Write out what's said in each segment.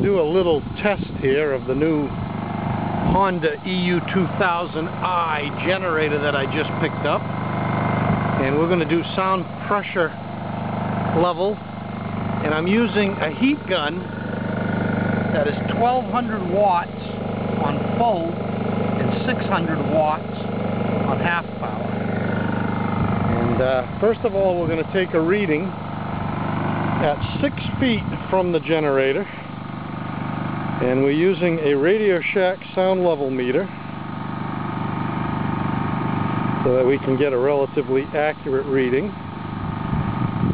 to do a little test here of the new Honda EU2000i generator that I just picked up. And we're going to do sound pressure level. And I'm using a heat gun that is 1200 watts on full and 600 watts on half power. And first of all, we're going to take a reading at 6 feet from the generator, and we're using a Radio Shack sound level meter so that we can get a relatively accurate reading.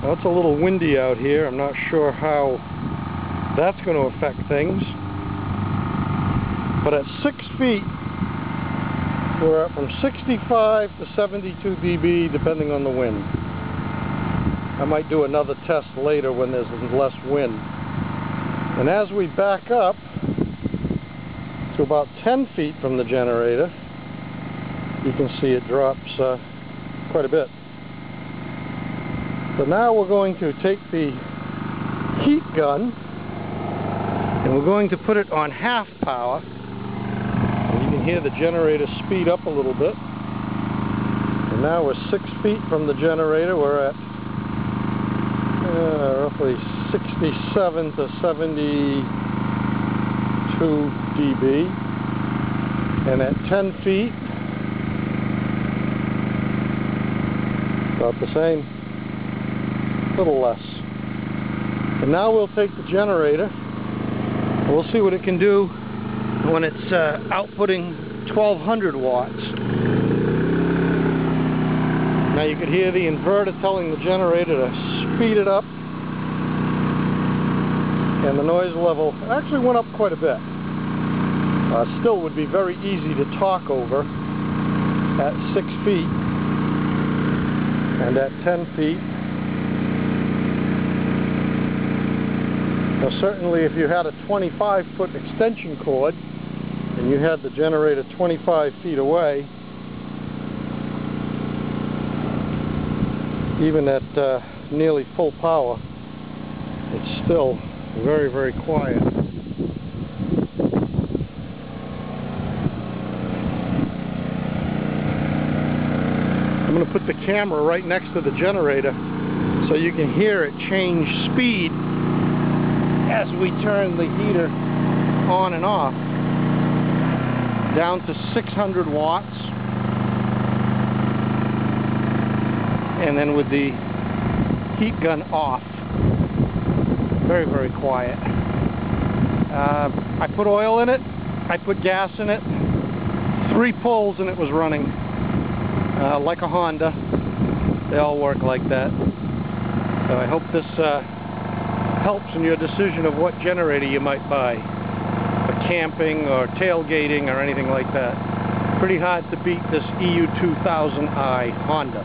Now, it's a little windy out here. I'm not sure how that's going to affect things, but at 6 feet we're at from 65 to 72 dB depending on the wind. I might do another test later when there's less wind. And as we back up to about 10 feet from the generator, you can see it drops quite a bit. So now we're going to take the heat gun and we're going to put it on half power. And you can hear the generator speed up a little bit. And now we're 6 feet from the generator. We're at roughly 67 to 72 dB. And at 10 feet, about the same, a little less. And now we'll take the generator and we'll see what it can do when it's outputting 1200 watts. Now you could hear the inverter telling the generator to speed it up, and the noise level actually went up quite a bit. Still would be very easy to talk over at 6 feet and at 10 feet. Now certainly if you had a 25-foot extension cord and you had the generator 25 feet away, even at nearly full power, it's still very, very quiet. I'm going to put the camera right next to the generator so you can hear it change speed as we turn the heater on and off down to 600 watts, and then with the heat gun off. Very, very quiet. I put oil in it, I put gas in it, 3 pulls and it was running like a Honda. They all work like that. So I hope this helps in your decision of what generator you might buy for camping or tailgating or anything like that. Pretty hard to beat this EU2000i Honda.